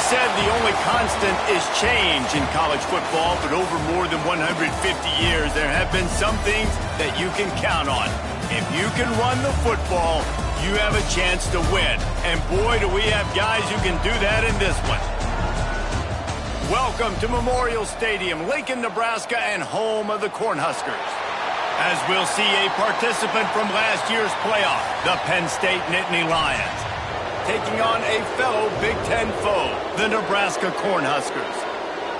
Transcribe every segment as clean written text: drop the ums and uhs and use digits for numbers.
said the only constant is change in college football, but over more than 150 years, there have been some things that you can count on. If you can run the football, you have a chance to win. And boy, do we have guys who can do that in this one. Welcome to Memorial Stadium, Lincoln, Nebraska, and home of the Cornhuskers. As we'll see a participant from last year's playoff, the Penn State Nittany Lions, taking on a fellow Big Ten foe, the Nebraska Cornhuskers.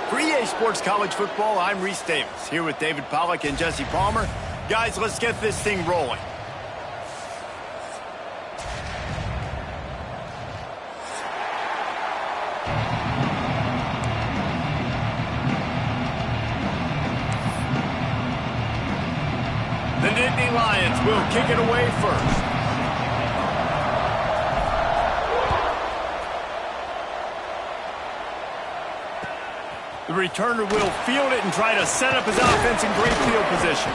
For EA Sports College Football, I'm Reese Davis, here with David Pollack and Jesse Palmer. Guys, let's get this thing rolling. The Nittany Lions will kick it away first. The returner will field it and try to set up his offense in great field position.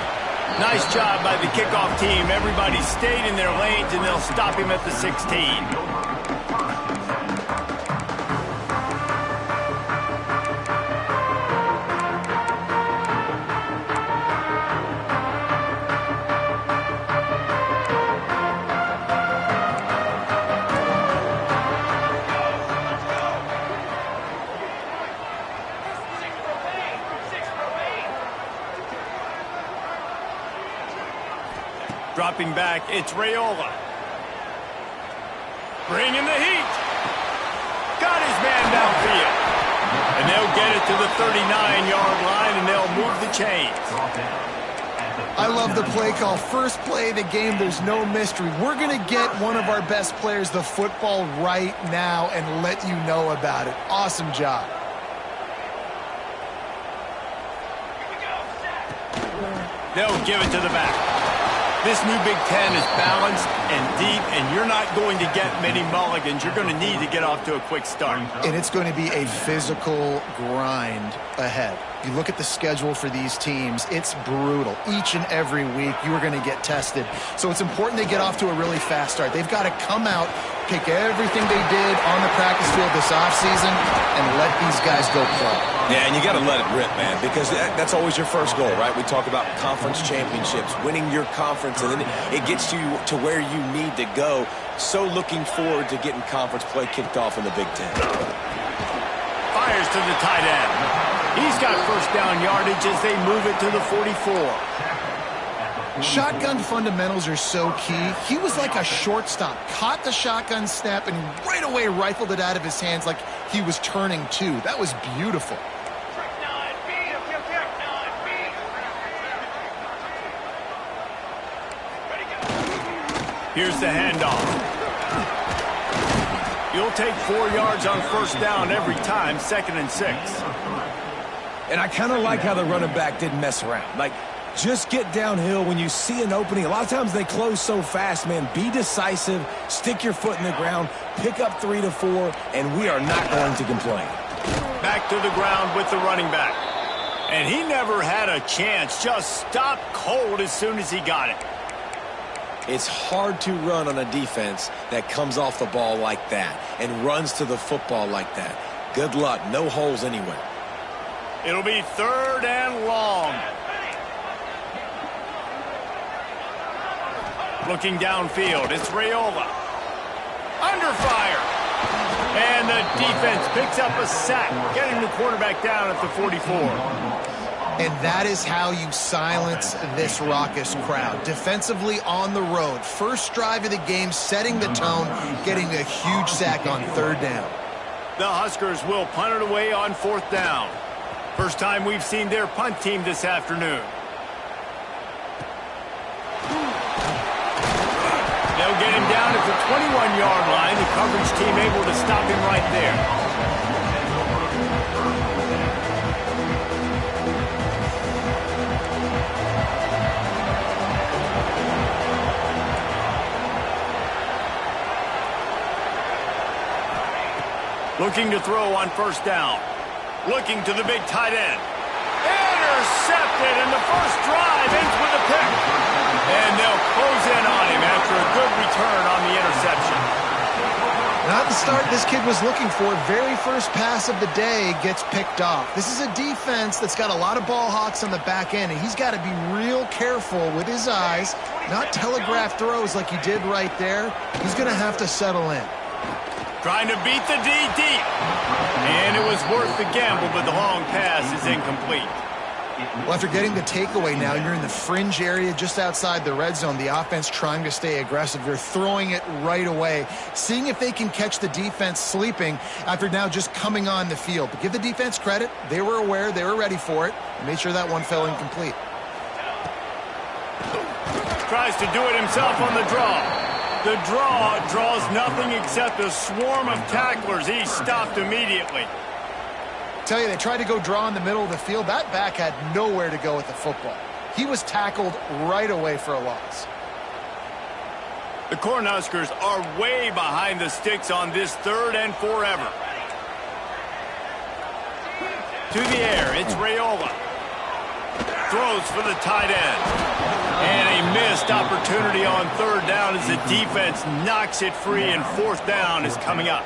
Nice job by the kickoff team. Everybody stayed in their lanes, and they'll stop him at the 16. Dropping back, it's Raiola. Bringing the heat. Got his man downfield. And they'll get it to the 39-yard line, and they'll move the chains. I love the play call. First play of the game, there's no mystery. We're going to get one of our best players the football right now and let you know about it. Awesome job. They'll give it to the back. This new Big Ten is balanced and deep, and you're not going to get many mulligans. You're going to need to get off to a quick start. And it's going to be a physical grind ahead. You look at the schedule for these teams, it's brutal. Each and every week, you are going to get tested. So it's important they get off to a really fast start. They've got to come out, pick everything they did on the practice field this offseason, and let these guys go play. Yeah, and you got to let it rip, man, because that's always your first goal, right? We talk about conference championships, winning your conference, and then it gets you to where you need to go. So looking forward to getting conference play kicked off in the Big Ten. Fires to the tight end. He's got first down yardage as they move it to the 44. Shotgun fundamentals are so key. He was like a shortstop, caught the shotgun snap, and right away rifled it out of his hands like he was turning two. That was beautiful. Here's the handoff. You'll take 4 yards on first down every time, 2nd and 6. And I kind of like how the running back didn't mess around. Like, just get downhill when you see an opening. A lot of times they close so fast, man. Be decisive, stick your foot in the ground, pick up 3 to 4, and we are not going to complain. Back to the ground with the running back. And he never had a chance. Just stopped cold as soon as he got it. It's hard to run on a defense that comes off the ball like that and runs to the football like that. Good luck. No holes anywhere. It'll be 3rd and long. Looking downfield, it's Raiola. Under fire. And the defense picks up a sack, getting the quarterback down at the 44. And that is how you silence this raucous crowd. Defensively on the road. First drive of the game, setting the tone, getting a huge sack on 3rd down. The Huskers will punt it away on 4th down. First time we've seen their punt team this afternoon. They'll get him down at the 21-yard line. The coverage team able to stop him right there. Looking to throw on first down. Looking to the big tight end. Intercepted, and the first drive ends with a pick. And they'll close in on him after a good return on the interception. Not the start this kid was looking for. Very first pass of the day gets picked off. This is a defense that's got a lot of ball hawks on the back end, and he's got to be real careful with his eyes, not telegraph throws like he did right there. He's going to have to settle in. Trying to beat the D deep. And it was worth the gamble, but the long pass is incomplete. Well, after getting the takeaway now, you're in the fringe area just outside the red zone. The offense trying to stay aggressive. You're throwing it right away, seeing if they can catch the defense sleeping after now just coming on the field. But give the defense credit. They were aware. They were ready for it. Made sure that one fell incomplete. Tries to do it himself on the draw. The draw draws nothing except a swarm of tacklers. He's stopped immediately. Tell you, they tried to go draw in the middle of the field. That back had nowhere to go with the football. He was tackled right away for a loss. The Cornhuskers are way behind the sticks on this 3rd and forever. To the air, it's Raiola. Throws for the tight end. And a missed opportunity on 3rd down as the defense knocks it free, and 4th down is coming up.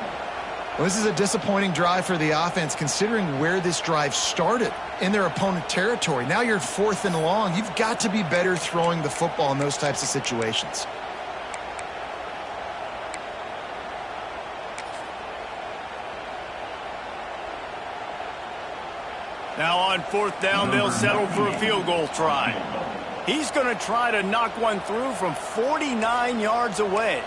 Well, this is a disappointing drive for the offense, considering where this drive started in their opponent territory. Now you're 4th and long. You've got to be better throwing the football in those types of situations. Now on 4th down, they'll settle for a field goal try. He's going to try to knock one through from 49 yards away.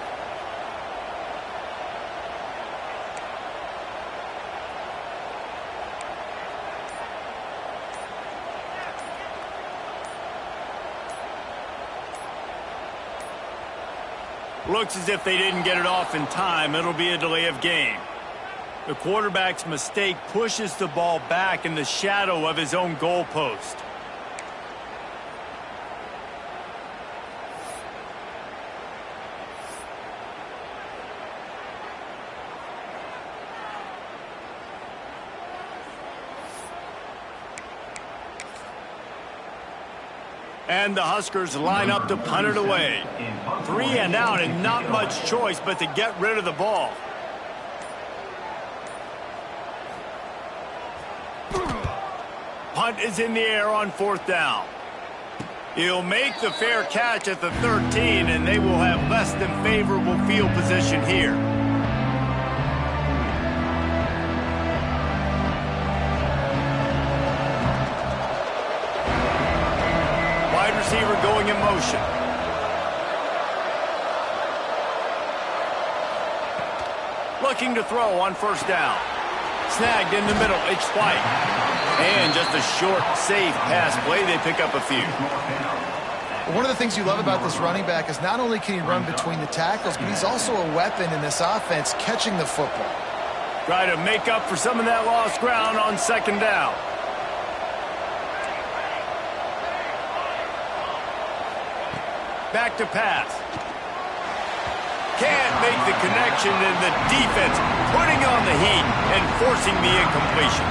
Looks as if they didn't get it off in time. It'll be a delay of game. The quarterback's mistake pushes the ball back in the shadow of his own goalpost. And the Huskers line up to punt it away. 3 and out, and not much choice but to get rid of the ball. Punt is in the air on 4th down. He'll make the fair catch at the 13, and they will have less than favorable field position here. Receiver going in motion. Looking to throw on 1st down. Snagged in the middle. It's White. And just a short, safe pass play. They pick up a few. One of the things you love about this running back is not only can he run between the tackles, but he's also a weapon in this offense catching the football. Try to make up for some of that lost ground on 2nd down. Back to pass. Can't make the connection, and the defense putting on the heat and forcing the incompletion.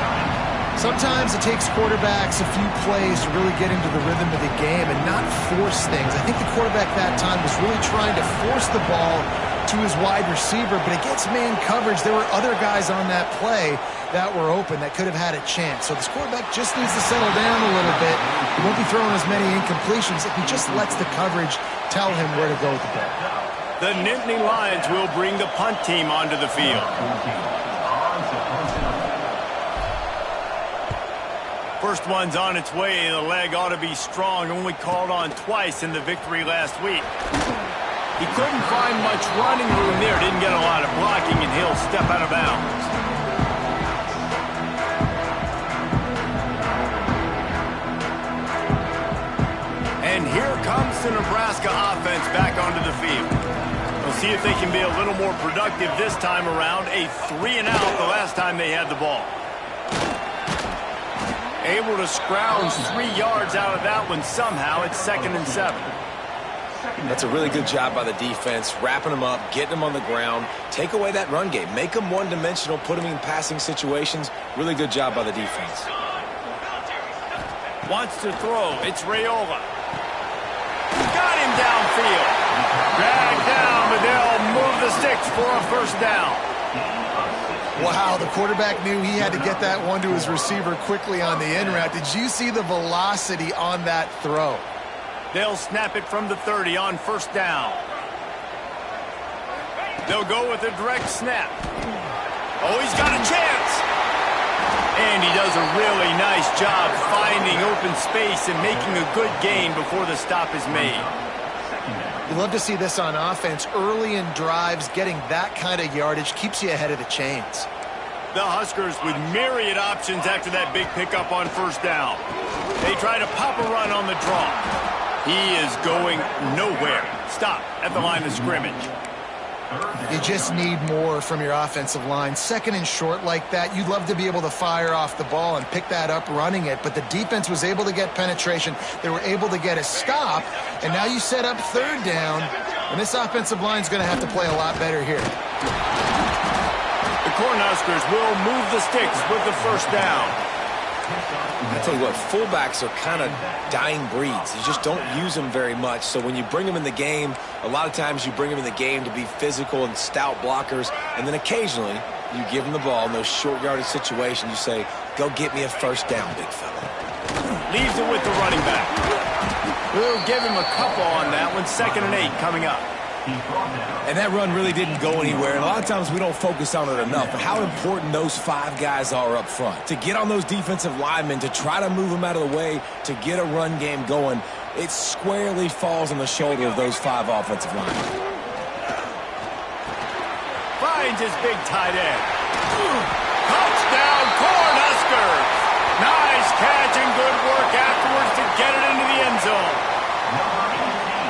Sometimes it takes quarterbacks a few plays to really get into the rhythm of the game and not force things. I think the quarterback that time was really trying to force the ball to his wide receiver, but against man coverage, there were other guys on that play that were open that could have had a chance. So this quarterback just needs to settle down a little bit. He won't be throwing as many incompletions if he just lets the coverage tell him where to go with the ball. The Nittany Lions will bring the punt team onto the field. First one's on its way. The leg ought to be strong. Only called on twice in the victory last week. He couldn't find much running room there. Didn't get a lot of blocking, and he'll step out of bounds. And here comes the Nebraska offense back onto the field. We'll see if they can be a little more productive this time around. A 3 and out the last time they had the ball. Able to scrounge 3 yards out of that one somehow. It's 2nd and 7. That's a really good job by the defense, wrapping them up, getting them on the ground. Take away that run game. Make them one-dimensional, put them in passing situations. Really good job by the defense. Wants to throw. It's Raiola. Got him downfield. Dragged down, but they'll move the sticks for a 1st down. Wow, the quarterback knew he had to get that one to his receiver quickly on the in route. Did you see the velocity on that throw? They'll snap it from the 30 on first down. They'll go with a direct snap. Oh, he's got a chance. And he does a really nice job finding open space and making a good gain before the stop is made. You love to see this on offense. Early in drives, getting that kind of yardage keeps you ahead of the chains. The Huskers with myriad options after that big pickup on first down. They try to pop a run on the draw. He is going nowhere. Stop at the line of scrimmage. You just need more from your offensive line. Second and short like that, you'd love to be able to fire off the ball and pick that up running it, but the defense was able to get penetration. They were able to get a stop, and now you set up third down, and this offensive line is going to have to play a lot better here. The Cornhuskers will move the sticks with the first down. I tell you what, fullbacks are kind of dying breeds. You just don't use them very much. So when you bring them in the game, a lot of times you bring them in the game to be physical and stout blockers. And then occasionally you give them the ball in those short yardage situations. You say, go get me a first down, big fella. Leaves it with the running back. We'll give him a couple on that one. 2nd and 8 coming up. And that run really didn't go anywhere. And a lot of times we don't focus on it enough. But how important those 5 guys are up front. To get on those defensive linemen, to try to move them out of the way, to get a run game going, it squarely falls on the shoulder of those 5 offensive linemen. Finds his big tight end. Touchdown, Cornhuskers! Nice catch and good work afterwards to get it into the end zone.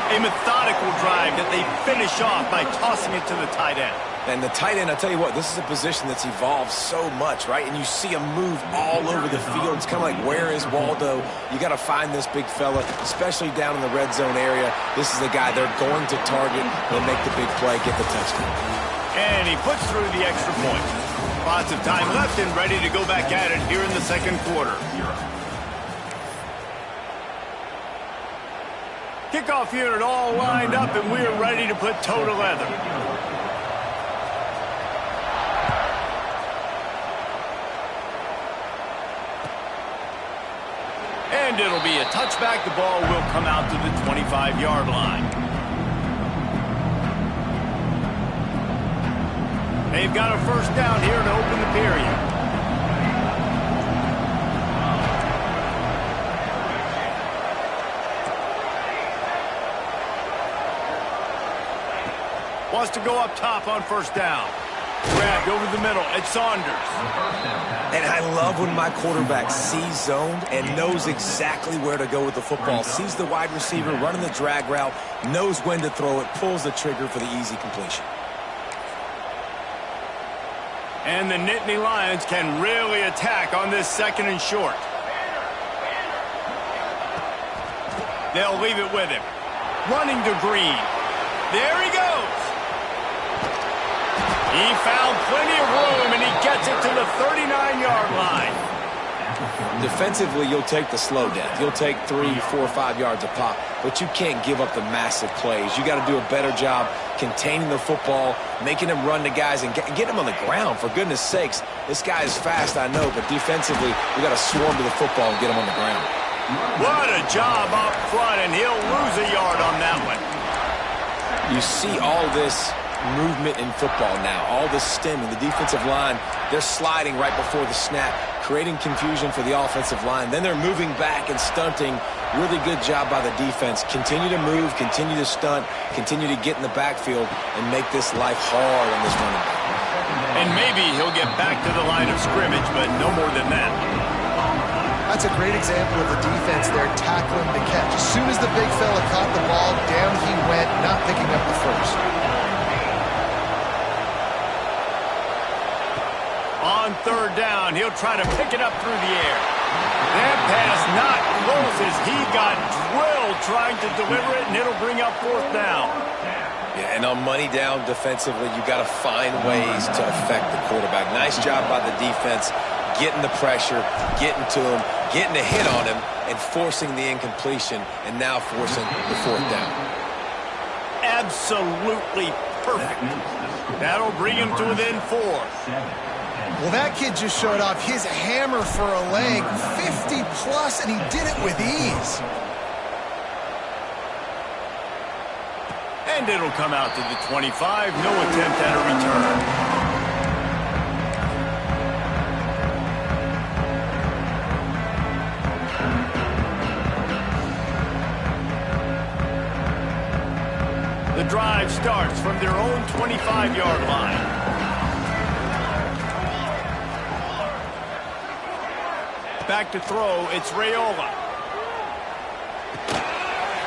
A methodical drive that they finish off by tossing it to the tight end. And the tight end, I tell you what, this is a position that's evolved so much, right? And you see him move all over the field. It's kind of like, where is Waldo? You got to find this big fella, especially down in the red zone area. This is the guy they're going to target and make the big play, get the touchdown. And he puts through the extra point. Lots of time left and ready to go back at it here in the second quarter. Kickoff unit all lined up, and we're ready to put toe to leather. And it'll be a touchback. The ball will come out to the 25-yard line. They've got a first down here to open the period. Wants to go up top on first down. Grabbed over the middle. It's Saunders. And I love when my quarterback sees zoned and knows exactly where to go with the football. Sees the wide receiver running the drag route, knows when to throw it, pulls the trigger for the easy completion. And the Nittany Lions can really attack on this 2nd and short. They'll leave it with him. Running to Green. There he goes. He found plenty of room, and he gets it to the 39-yard line. Defensively, you'll take the slow death. You'll take 3, 4, 5 yards a pop, but you can't give up the massive plays. You got to do a better job containing the football, making him run to guys, and get him on the ground. For goodness sakes, this guy is fast, I know, but defensively, we got to swarm to the football and get him on the ground. What a job up front, and he'll lose a yard on that one. You see all this movement in football now, all the stemming, the defensive line, they're sliding right before the snap, creating confusion for the offensive line. Then they're moving back and stunting. Really good job by the defense. Continue to move, continue to stunt, continue to get in the backfield and make this life hard on this running back. And maybe he'll get back to the line of scrimmage, but no more than that. That's a great example of the defense there tackling the catch. As soon as the big fella caught the ball, down he went, not picking up the first. On third down, he'll try to pick it up through the air. That pass not close as he got drilled trying to deliver it, and it'll bring up 4th down. Yeah, and on money down defensively, you got to find ways to affect the quarterback. Nice job by the defense, getting the pressure, getting to him, getting a hit on him, and forcing the incompletion, and now forcing the 4th down. Absolutely perfect. That'll bring him to within 4. Well, that kid just showed off his hammer for a leg, 50-plus, and he did it with ease. And it'll come out to the 25. No attempt at a return. The drive starts from their own 25-yard line. Back to throw, it's Raiola.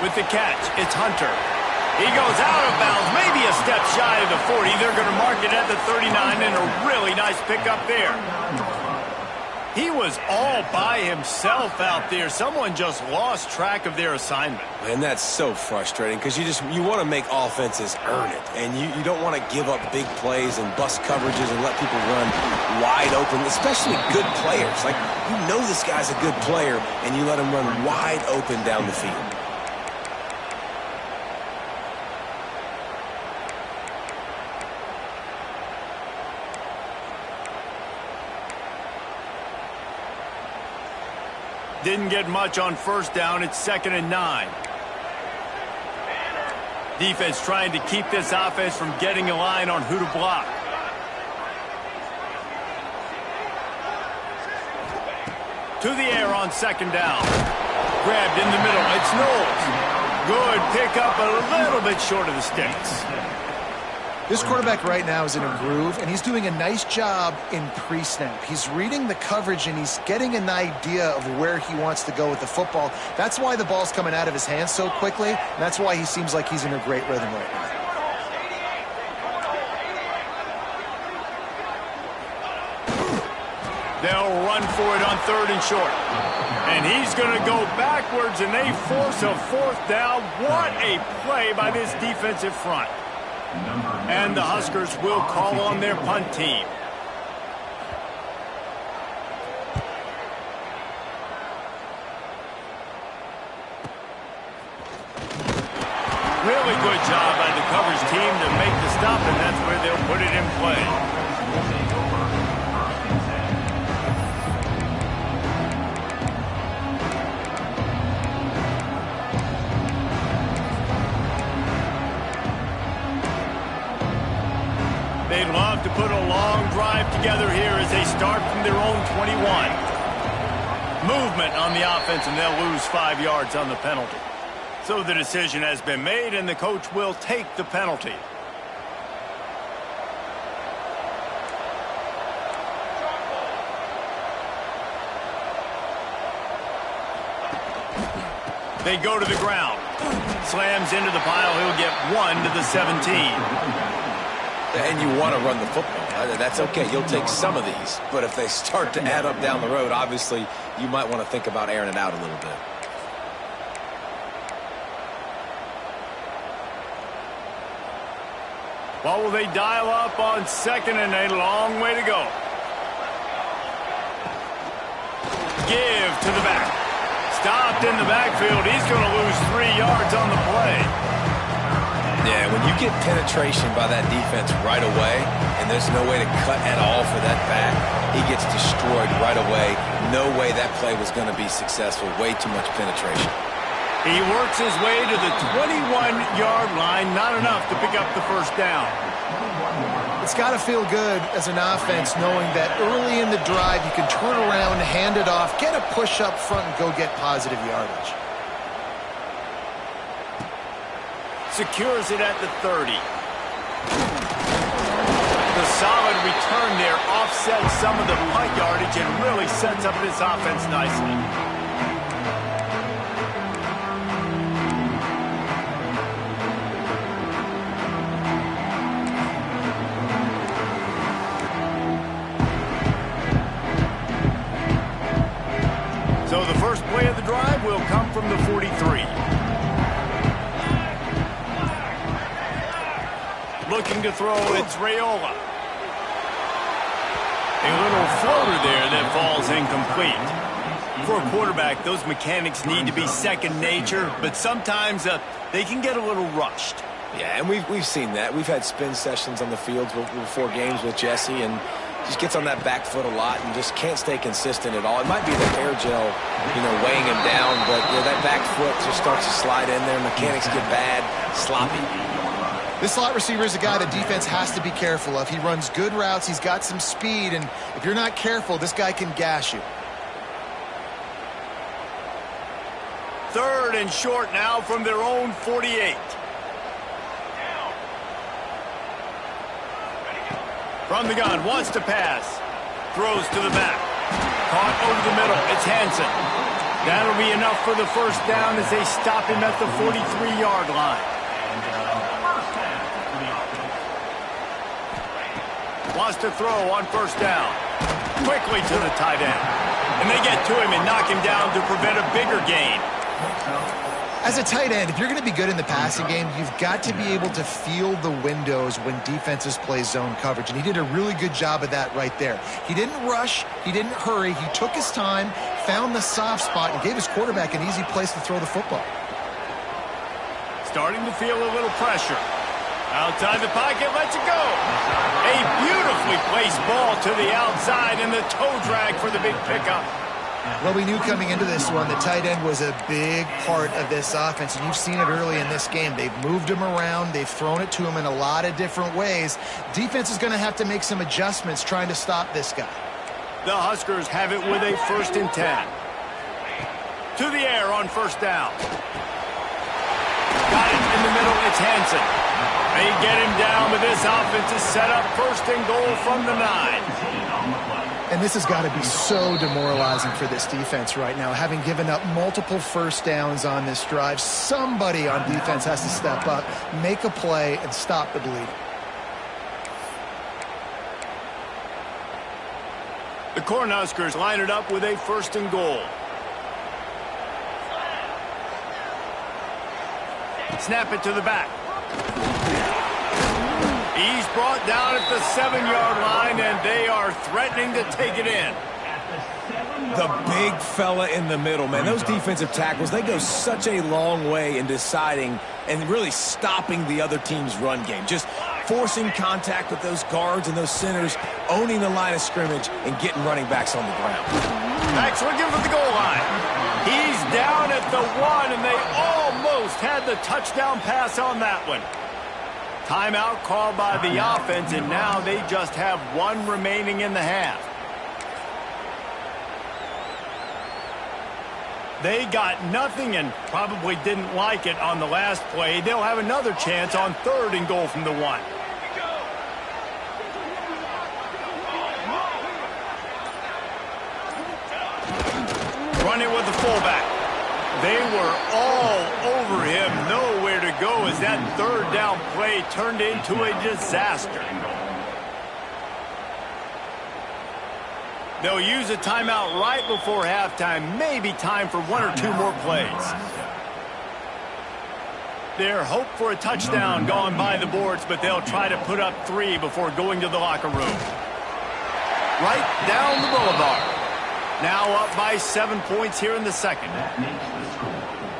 With the catch, it's Hunter. He goes out of bounds, maybe a step shy of the 40. They're going to mark it at the 39, and a really nice pickup there. He was all by himself out there. Someone just lost track of their assignment. And that's so frustrating because you want to make offenses earn it. And you don't want to give up big plays and bust coverages and let people run wide open, especially good players. Like, you know this guy's a good player, and you let him run wide open down the field. Didn't get much on first down. It's 2nd and 9. Defense trying to keep this offense from getting a line on who to block. To the air on 2nd down. Grabbed in the middle. It's Knowles. Good pickup, a little bit short of the sticks. This quarterback right now is in a groove, and he's doing a nice job in pre-snap. He's reading the coverage, and he's getting an idea of where he wants to go with the football. That's why the ball's coming out of his hands so quickly, and that's why he seems like he's in a great rhythm right now. They'll run for it on 3rd and short. And he's going to go backwards, and they force a 4th down. What a play by this defensive front. And the Huskers will call on their punt team. Really good job by the coverage team to make the stop, and that's where they'll put it in play. They'd love to put a long drive together here as they start from their own 21. Movement on the offense, and they'll lose 5 yards on the penalty. So the decision has been made, and the coach will take the penalty. They go to the ground. Slams into the pile. He'll get 1 to the 17. And you want to run the football. That's okay. You'll take some of these. But if they start to add up down the road, obviously you might want to think about airing it out a little bit. Well, will they dial up on 2nd and a long way to go? Give to the back. Stopped in the backfield. He's going to lose 3 yards on the play. Yeah, when you get penetration by that defense right away, and there's no way to cut at all for that back, he gets destroyed right away. No way that play was going to be successful. Way too much penetration. He works his way to the 21-yard line. Not enough to pick up the 1st down. It's got to feel good as an offense knowing that early in the drive you can turn around, hand it off, get a push up front, and go get positive yardage. Secures it at the 30. The solid return there offsets some of the punt yardage and really sets up this offense nicely. So the first play of the drive will come from the 43. Looking to throw, it's Raiola. A little floater there that falls incomplete. For a quarterback, those mechanics need to be second nature, but sometimes they can get a little rushed. Yeah, and we've seen that. We've had spin sessions on the fields before games with Jesse, and just gets on that back foot a lot and just can't stay consistent at all. It might be the hair gel, weighing him down, but that back foot just starts to slide in there. Mechanics get bad, sloppy. This slot receiver is a guy the defense has to be careful of. He runs good routes. He's got some speed, and if you're not careful, this guy can gash you. 3rd and short now from their own 48. From the gun, wants to pass. Throws to the back. Caught over the middle. It's Hansen. That'll be enough for the first down as they stop him at the 43-yard line. Wants to throw on first down. Quickly to the tight end. And they get to him and knock him down to prevent a bigger gain. As a tight end, if you're going to be good in the passing game, you've got to be able to feel the windows when defenses play zone coverage. And he did a really good job of that right there. He didn't rush. He didn't hurry. He took his time, found the soft spot, and gave his quarterback an easy place to throw the football. Starting to feel a little pressure. Outside the pocket, lets it go. A beautifully placed ball to the outside, and the toe drag for the big pickup. Well, we knew coming into this one the tight end was a big part of this offense, and you've seen it early in this game. They've moved him around. They've thrown it to him in a lot of different ways. Defense is going to have to make some adjustments trying to stop this guy. The Huskers have it with a 1st and 10. To the air on first down. Got it in the middle. It's Hansen. They get him down, but this offense is set up 1st and goal from the 9. And this has got to be so demoralizing for this defense right now. Having given up multiple first downs on this drive, somebody on defense has to step up, make a play, and stop the bleeding. The Cornhuskers line it up with a 1st and goal. Snap it to the back. He's brought down at the 7-yard line, and they are threatening to take it in. The big fella in the middle, man. Those defensive tackles, they go such a long way in deciding and really stopping the other team's run game. Just forcing contact with those guards and those centers, owning the line of scrimmage, and getting running backs on the ground. Max looking for the goal line. He's down at the 1, and they almost had the touchdown pass on that one. Timeout called by the offense, and now they just have 1 remaining in the half. They got nothing and probably didn't like it on the last play. They'll have another chance on 3rd and goal from the 1. Run it with the fullback. They were all over him, nowhere to go as that 3rd down play turned into a disaster. They'll use a timeout right before halftime, maybe time for 1 or 2 more plays. Their hope for a touchdown gone by the boards, but they'll try to put up 3 before going to the locker room. Right down the boulevard. Now up by 7 points here in the 2nd.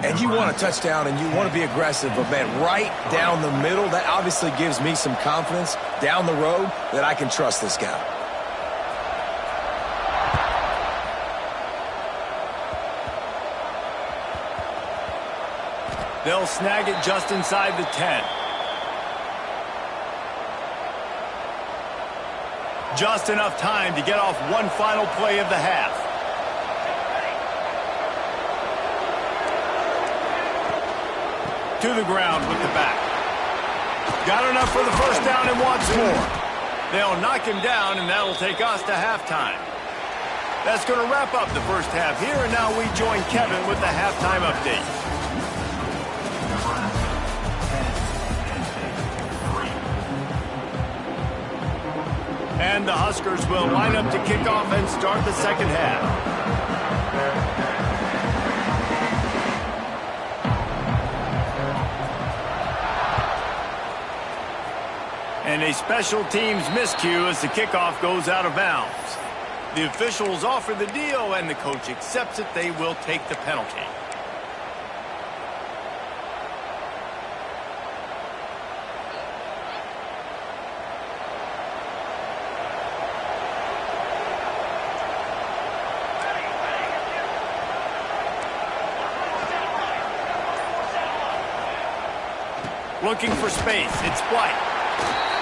And you want a touchdown and you want to be aggressive, but man, right down the middle, that obviously gives me some confidence down the road that I can trust this guy. They'll snag it just inside the 10. Just enough time to get off one final play of the half. To the ground with the back. Got enough for the first down and wants more. They'll knock him down, and that'll take us to halftime. That's going to wrap up the first half here, and now we join Kevin with the halftime update. And the Huskers will line up to kick off and start the second half. And a special teams miscue as the kickoff goes out of bounds. The officials offer the deal, and the coach accepts it. They will take the penalty. Looking for space. It's White.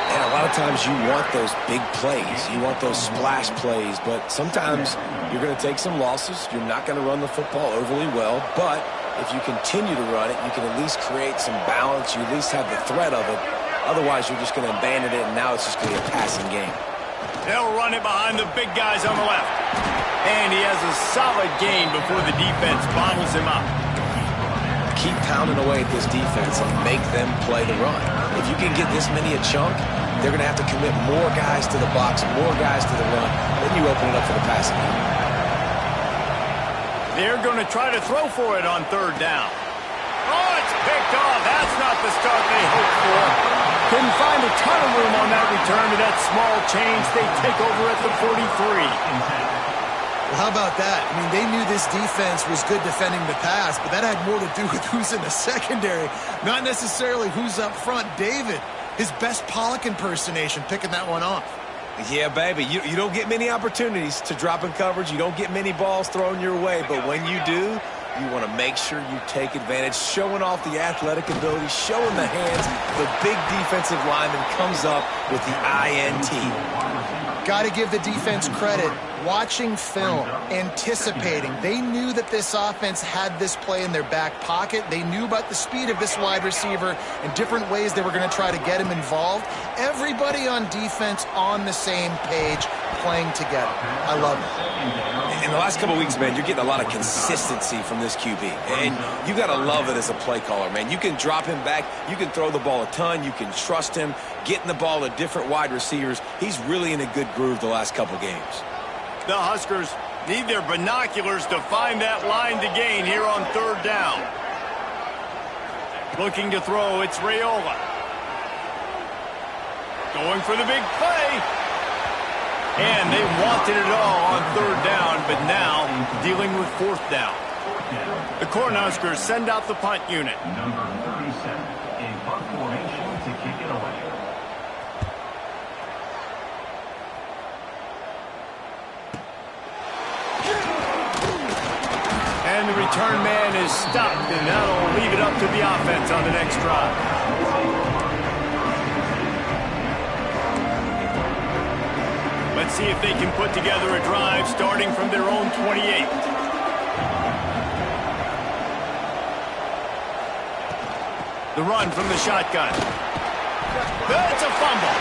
And a lot of times you want those big plays. You want those splash plays. But sometimes you're going to take some losses. You're not going to run the football overly well. But if you continue to run it, you can at least create some balance. You at least have the threat of it. Otherwise, you're just going to abandon it, and now it's just going to be a passing game. They'll run it behind the big guys on the left. And he has a solid gain before the defense bottles him up. Keep pounding away at this defense and make them play the run. If you can get this many a chunk, they're going to have to commit more guys to the box, more guys to the run. Then you open it up for the passing game. They're going to try to throw for it on third down. Oh, it's picked off. That's not the start they hoped for. Couldn't find a ton of room on that return to that small change. They take over at the 43. Well, how about that? I mean, they knew this defense was good defending the pass, but that had more to do with who's in the secondary, not necessarily who's up front. David, his best Pollock impersonation, picking that one off. Yeah, baby, you don't get many opportunities to drop in coverage. You don't get many balls thrown your way, but when you do, you want to make sure you take advantage, showing off the athletic ability, showing the hands. The big defensive lineman comes up with the INT. Got to give the defense credit. Watching film, anticipating. They knew that this offense had this play in their back pocket. They knew about the speed of this wide receiver and different ways they were going to try to get him involved. Everybody on defense on the same page, playing together. I love it. In the last couple of weeks, man, you're getting a lot of consistency from this QB. And you got to love it as a play caller, man. You can drop him back. You can throw the ball a ton. You can trust him, getting the ball to different wide receivers. He's really in a good groove the last couple games. The Huskers need their binoculars to find that line to gain here on third down. Looking to throw, it's Raiola. Going for the big play. And they wanted it all on third down, but now dealing with fourth down. The Cornhuskers send out the punt unit. Number 37 in punt formation to kick it away. And the return man is stopped, and that'll leave it up to the offense on the next drive. Let's see if they can put together a drive starting from their own 28. The run from the shotgun. That's a fumble.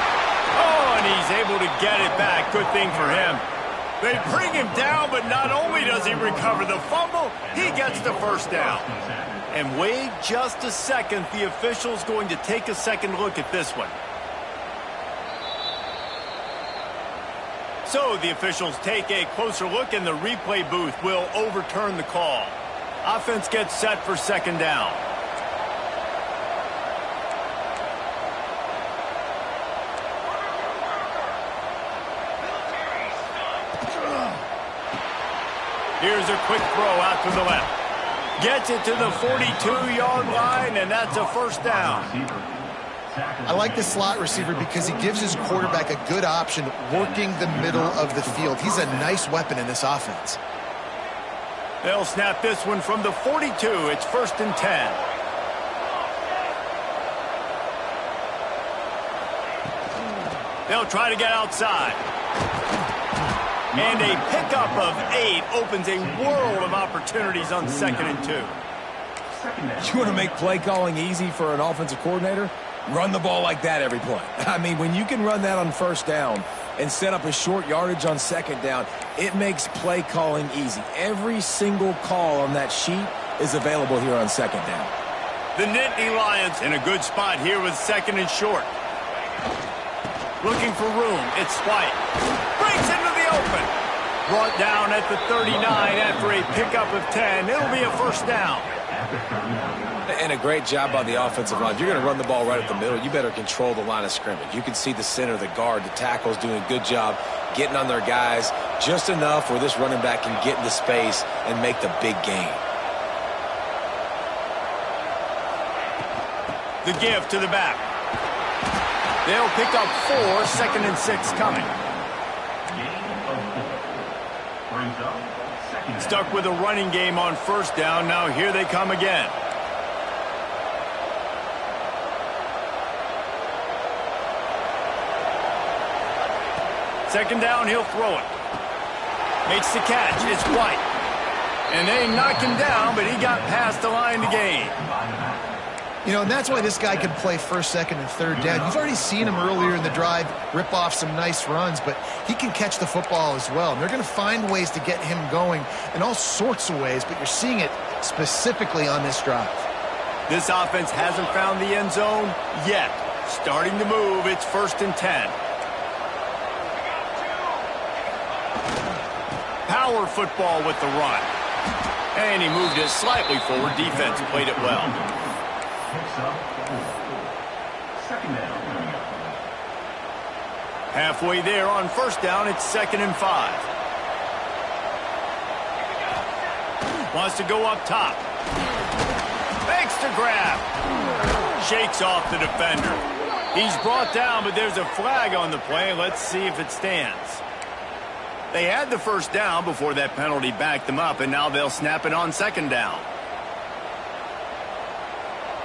Oh, and he's able to get it back. Good thing for him. They bring him down, but not only does he recover the fumble, he gets the first down. And wait just a second. The official's going to take a second look at this one. So the officials take a closer look, and the replay booth will overturn the call. Offense gets set for second down. Here's a quick throw out to the left. Gets it to the 42-yard line, and that's a first down. I like the slot receiver because he gives his quarterback a good option working the middle of the field. He's a nice weapon in this offense. They'll snap this one from the 42. It's 1st and 10. They'll try to get outside. And a pickup of 8 opens a world of opportunities on 2nd and 2. You want to make play calling easy for an offensive coordinator? Run the ball like that every play. I mean, when you can run that on first down and set up a short yardage on second down, it makes play calling easy. Every single call on that sheet is available here on second down. The Nittany Lions in a good spot here with 2nd and short. Looking for room. It's White. Breaks into the open. Brought down at the 39 after a pickup of 10. It'll be a first down. And a great job by the offensive line. If you're going to run the ball right up the middle, you better control the line of scrimmage. You can see the center, the guard, the tackles doing a good job getting on their guys just enough where this running back can get into space and make the big gain. The give to the back. They'll pick up 4, 2nd and 6 coming. Stuck with a running game on first down. Now here they come again. Second down, he'll throw it. Makes the catch. It's White. And they knock him down, but he got past the line to gain. You know, and that's why this guy can play first, second, and third down. You've already seen him earlier in the drive rip off some nice runs, but he can catch the football as well. And they're going to find ways to get him going in all sorts of ways, but you're seeing it specifically on this drive. This offense hasn't found the end zone yet. Starting to move, it's 1st and 10. Power football with the run. And he moved it slightly forward. Defense played it well. Second down. Halfway there on 1st down, it's 2nd and 5. Wants to go up top. Makes the grab. Shakes off the defender. He's brought down, but there's a flag on the play. Let's see if it stands. They had the 1st down before that penalty backed them up, and now they'll snap it on 2nd down.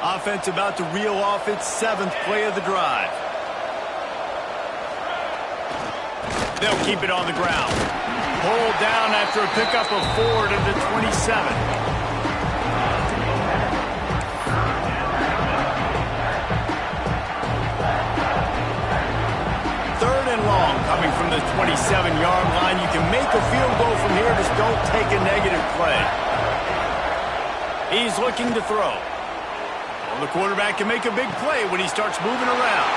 Offense about to reel off its 7th play of the drive. They'll keep it on the ground. Pulled down after a pickup of 4 to the 27. Third and long coming from the 27-yard line. You can make a field goal from here. Just don't take a negative play. He's looking to throw. Well, the quarterback can make a big play when he starts moving around.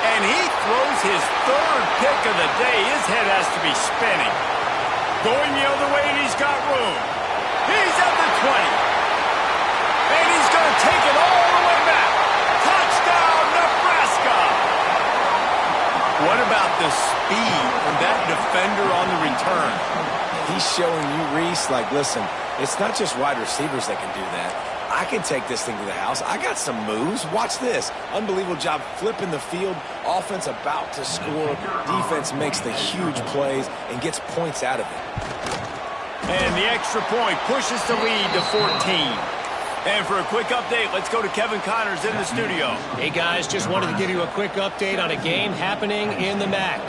And he throws his 3rd pick of the day. His head has to be spinning. Going the other way, and he's got room. He's at the 20. And he's going to take it all the way back. Touchdown, Nebraska! What about the speed from that defender on the return? He's showing you, Reese, like, listen, it's not just wide receivers that can do that. I can take this thing to the house. I got some moves. Watch this. Unbelievable job flipping the field. Offense about to score. Defense makes the huge plays and gets points out of it. And the extra point pushes the lead to 14. And for a quick update, let's go to Kevin Connors in the studio. Hey, guys, just wanted to give you a quick update on a game happening in the MAC.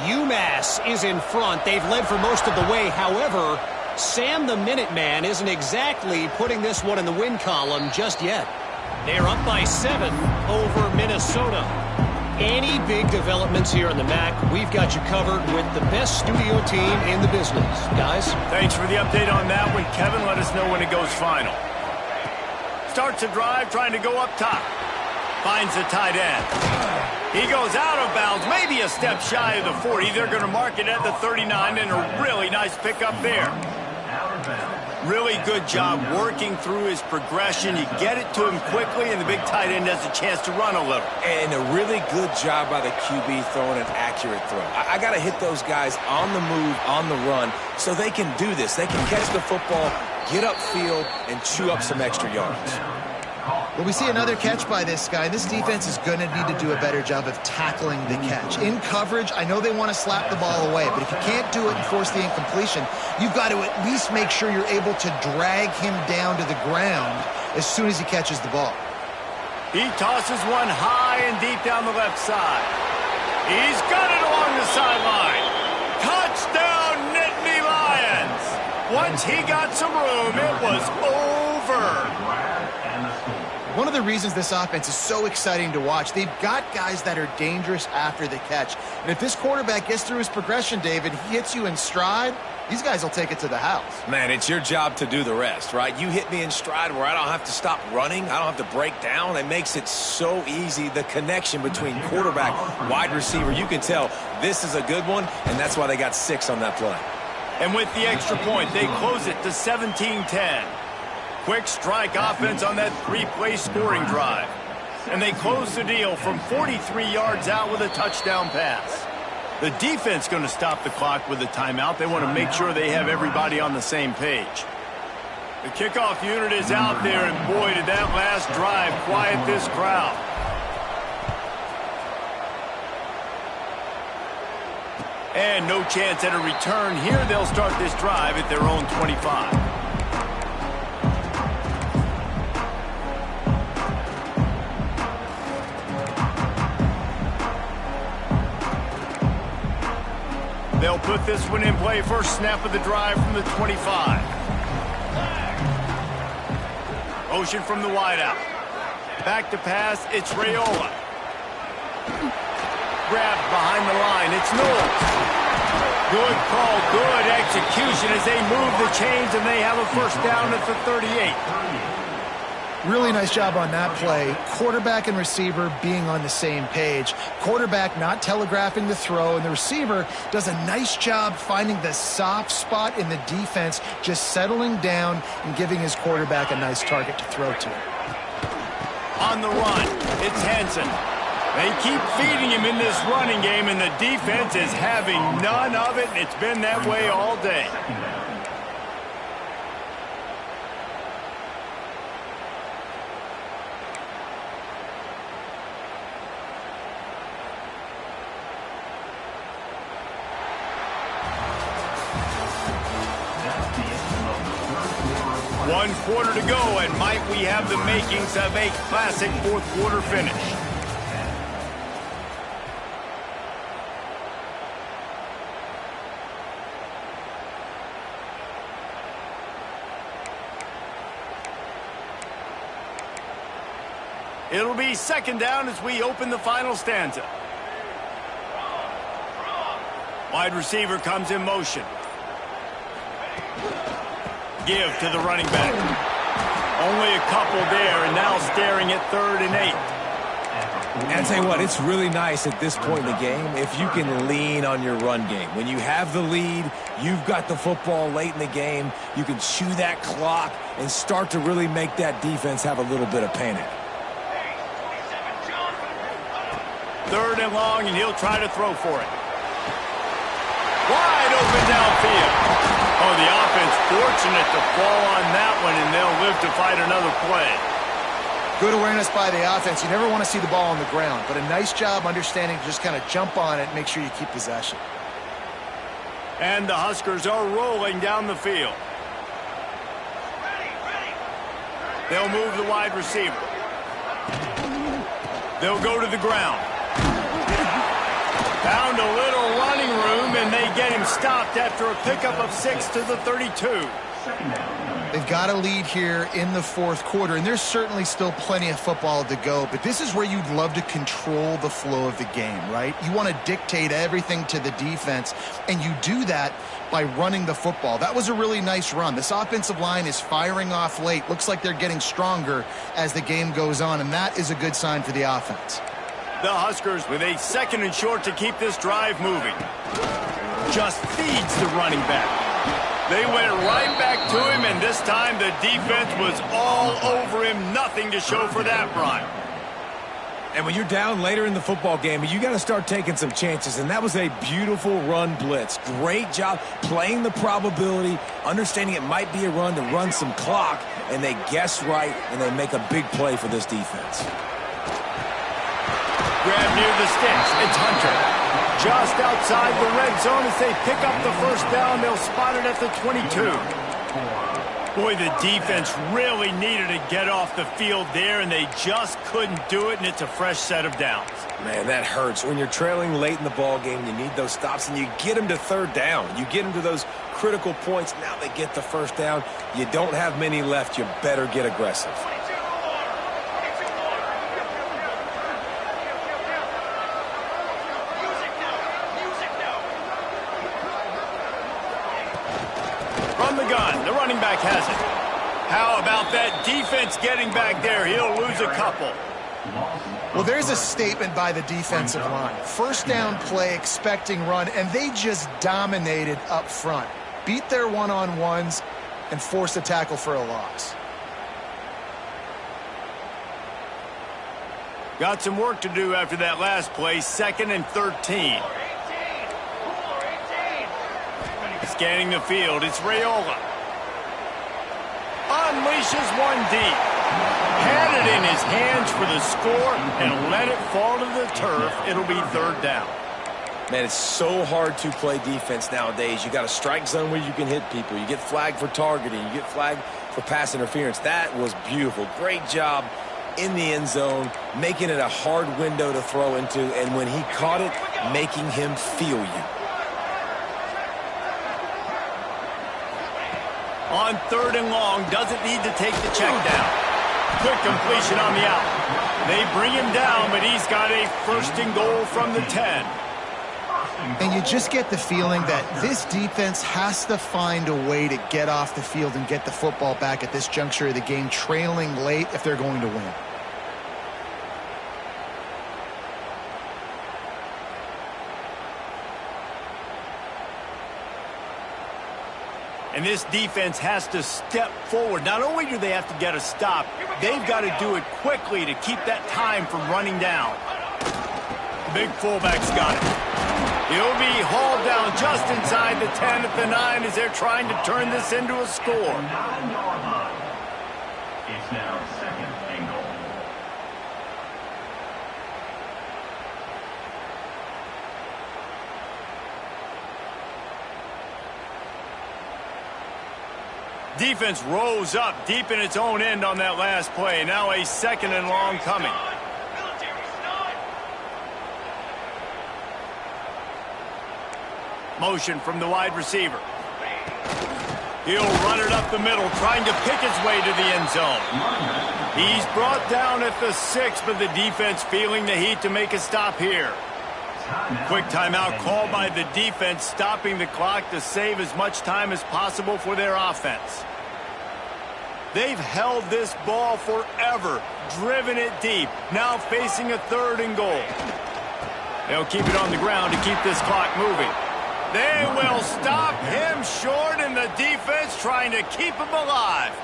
UMass is in front. They've led for most of the way. However, Sam the Minuteman isn't exactly putting this one in the win column just yet. They're up by 7 over Minnesota. Any big developments here in the MAC, we've got you covered with the best studio team in the business. Guys? Thanks for the update on that one, Kevin. Let us know when it goes final. Starts a drive trying to go up top. Finds the tight end. He goes out of bounds, maybe a step shy of the 40. They're going to mark it at the 39, and a really nice pickup there. Really good job working through his progression. You get it to him quickly, and the big tight end has a chance to run a little. And a really good job by the QB throwing an accurate throw. I got to hit those guys on the move, on the run, so they can do this. They can catch the football, get upfield, and chew up some extra yards. Well, we see another catch by this guy. This defense is going to need to do a better job of tackling the catch. In coverage, I know they want to slap the ball away, but if you can't do it and force the incompletion, you've got to at least make sure you're able to drag him down to the ground as soon as he catches the ball. He tosses one high and deep down the left side. He's got it along the sideline. Touchdown, Nittany Lions! Once he got some room, it was over. One of the reasons this offense is so exciting to watch, they've got guys that are dangerous after the catch. And if this quarterback gets through his progression, David, he hits you in stride, these guys will take it to the house. Man, it's your job to do the rest, right? You hit me in stride where I don't have to stop running. I don't have to break down. It makes it so easy, the connection between quarterback, wide receiver. You can tell this is a good one, and that's why they got 6 on that play. And with the extra point, they close it to 17-10. Quick strike offense on that 3-play scoring drive. And they close the deal from 43 yards out with a touchdown pass. The defense going to stop the clock with a timeout. They want to make sure they have everybody on the same page. The kickoff unit is out there, and boy, did that last drive quiet this crowd. And no chance at a return here. They'll start this drive at their own 25. They'll put this one in play. First snap of the drive from the 25. Motion from the wideout. Back to pass, it's Raiola. Grabbed behind the line, it's Knowles. Good call, good execution as they move the chains, and they have a first down at the 38. Really nice job on that play. Quarterback and receiver being on the same page. Quarterback not telegraphing the throw, and the receiver does a nice job finding the soft spot in the defense, just settling down and giving his quarterback a nice target to throw to. On the run, it's Henson. They keep feeding him in this running game, and the defense is having none of it, and it's been that way all day. One quarter to go, and might we have the makings of a classic fourth quarter finish. It'll be second down as we open the final stanza. Wide receiver comes in motion. Give to the running back. Only a couple there, and now staring at 3rd and 8. And I tell you what, it's really nice at this point in the game if you can lean on your run game. When you have the lead, you've got the football late in the game, you can chew that clock and start to really make that defense have a little bit of panic. 3rd and long, and he'll try to throw for it. Wide open downfield. Oh, the offense fortunate to fall on that one, and they'll live to fight another play. Good awareness by the offense. You never want to see the ball on the ground, but a nice job understanding to just kind of jump on it and make sure you keep possession. And the Huskers are rolling down the field. They'll move the wide receiver. They'll go to the ground. Found a little running room, and they get him stopped after a pickup of 6 to the 32. They've got a lead here in the fourth quarter, and there's certainly still plenty of football to go, but this is where you'd love to control the flow of the game, right? You want to dictate everything to the defense, and you do that by running the football. That was a really nice run. This offensive line is firing off late. Looks like they're getting stronger as the game goes on, and that is a good sign for the offense. The Huskers with a 2nd and short to keep this drive moving. Just feeds the running back. They went right back to him, and this time the defense was all over him. Nothing to show for that run. And when you're down later in the football game, you got to start taking some chances, and that was a beautiful run blitz. Great job playing the probability, understanding it might be a run to run some clock, and they guess right, and they make a big play for this defense. Grab near the sticks. It's Hunter. Just outside the red zone as they pick up the first down. They'll spot it at the 22. Boy, the defense really needed to get off the field there, and they just couldn't do it, and it's a fresh set of downs. Man, that hurts. When you're trailing late in the ball game, you need those stops, and you get them to 3rd down. You get them to those critical points. Now they get the first down. You don't have many left. You better get aggressive. The running back has it. How about that defense getting back there? He'll lose a couple. Well, there's a statement by the defensive line. First down play, expecting run, and they just dominated up front. Beat their one-on-ones and forced a tackle for a loss. Got some work to do after that last play. 2nd and 13. Scanning the field, it's Raiola. Unleashes one deep. Had it in his hands for the score and let it fall to the turf. It'll be 3rd down. Man, it's so hard to play defense nowadays. You got a strike zone where you can hit people. You get flagged for targeting. You get flagged for pass interference. That was beautiful. Great job in the end zone, making it a hard window to throw into, and when he caught it, making him feel you. On 3rd and long, doesn't need to take the check down. Quick completion on the out. They bring him down, but he's got a 1st and goal from the 10. And you just get the feeling that this defense has to find a way to get off the field and get the football back at this juncture of the game, trailing late if they're going to win. And this defense has to step forward. Not only do they have to get a stop, they've got to do it quickly to keep that time from running down. The big fullback's got it. He'll be hauled down just inside the 10 at the 9 as they're trying to turn this into a score. It's now 2nd and goal. Defense rose up deep in its own end on that last play. Now a 2nd and long coming. Motion from the wide receiver. He'll run it up the middle, trying to pick his way to the end zone. He's brought down at the 6, but the defense feeling the heat to make a stop here. Quick timeout called by the defense, stopping the clock to save as much time as possible for their offense. They've held this ball forever, driven it deep, now facing a 3rd and goal. They'll keep it on the ground to keep this clock moving. They will stop him short, and the defense trying to keep him alive.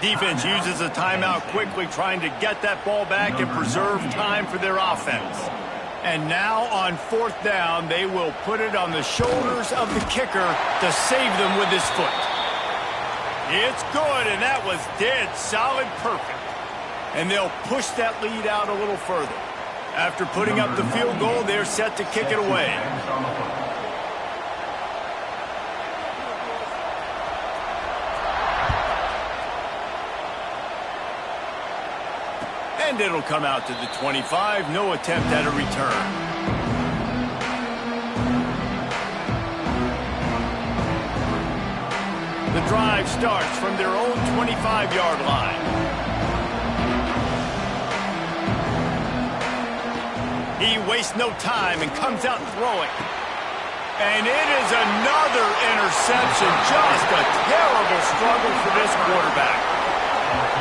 Defense uses a timeout quickly, trying to get that ball back and preserve time for their offense. And now on 4th down, they will put it on the shoulders of the kicker to save them with his foot. It's good, and that was dead solid perfect. And they'll push that lead out a little further. After putting up the field goal, they're set to kick it away. And it'll come out to the 25. No attempt at a return. The drive starts from their own 25-yard line. He wastes no time and comes out throwing. And it is another interception. Just a terrible struggle for this quarterback.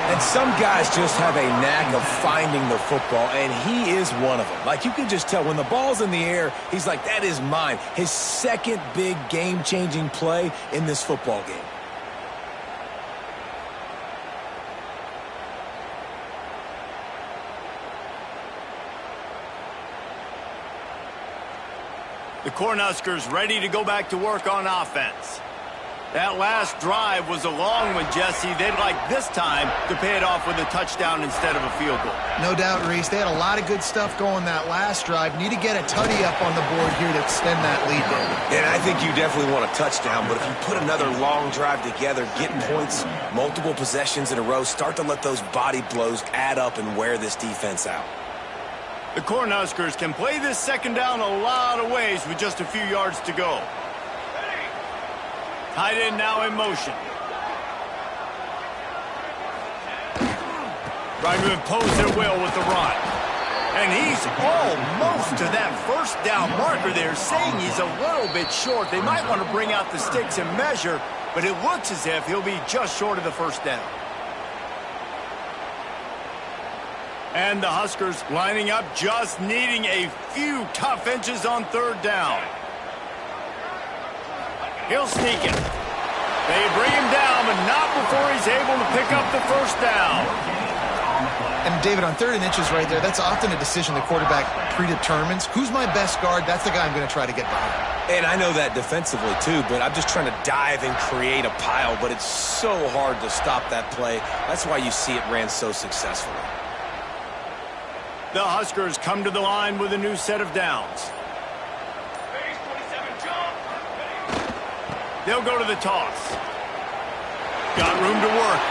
And some guys just have a knack of finding the football, and he is one of them. Like, you can just tell when the ball's in the air, he's like, that is mine. His 2nd big game-changing play in this football game. The Cornhuskers ready to go back to work on offense. That last drive was a long one, Jesse. They'd like this time to pay it off with a touchdown instead of a field goal. No doubt, Reese. They had a lot of good stuff going that last drive. Need to get a tutty up on the board here to extend that lead there. And I think you definitely want a touchdown, but if you put another long drive together, get points, multiple possessions in a row, start to let those body blows add up and wear this defense out. The Cornhuskers can play this 2nd down a lot of ways with just a few yards to go. Tight end now in motion. Trying to impose their will with the run. And he's almost to that 1st down marker there, saying he's a little bit short. They might want to bring out the sticks and measure, but it looks as if he'll be just short of the 1st down. And the Huskers lining up, just needing a few tough inches on 3rd down. He'll sneak it. They bring him down, but not before he's able to pick up the 1st down. And, David, on 3rd and inches right there, that's often a decision the quarterback predetermines. Who's my best guard? That's the guy I'm going to try to get behind. And I know that defensively, too, but I'm just trying to dive and create a pile, but it's so hard to stop that play. That's why you see it ran so successfully. The Huskers come to the line with a new set of downs. They'll go to the toss. Got room to work.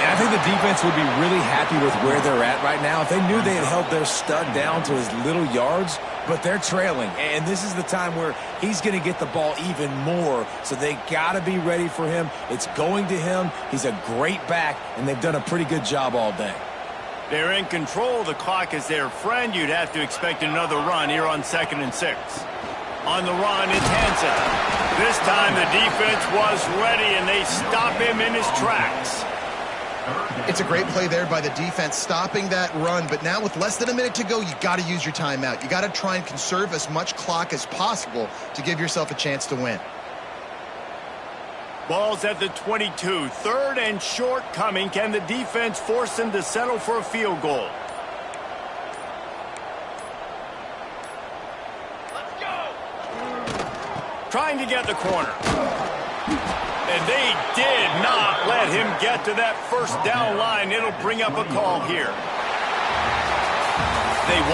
And I think the defense would be really happy with where they're at right now if they knew they had held their stud down to his little yards, but they're trailing. And this is the time where he's going to get the ball even more, so they got to be ready for him. It's going to him. He's a great back, and they've done a pretty good job all day. They're in control. The clock is their friend. You'd have to expect another run here on 2nd and 6. On the run, it's Hansen. This time the defense was ready, and they stop him in his tracks. It's a great play there by the defense, stopping that run. But now with less than a minute to go, you got to use your timeout. You got to try and conserve as much clock as possible to give yourself a chance to win. Ball's at the 22. 3rd and short coming. Can the defense force them to settle for a field goal? Let's go! Trying to get the corner. And they did not let him get to that first down line. It'll bring up a call here. They won.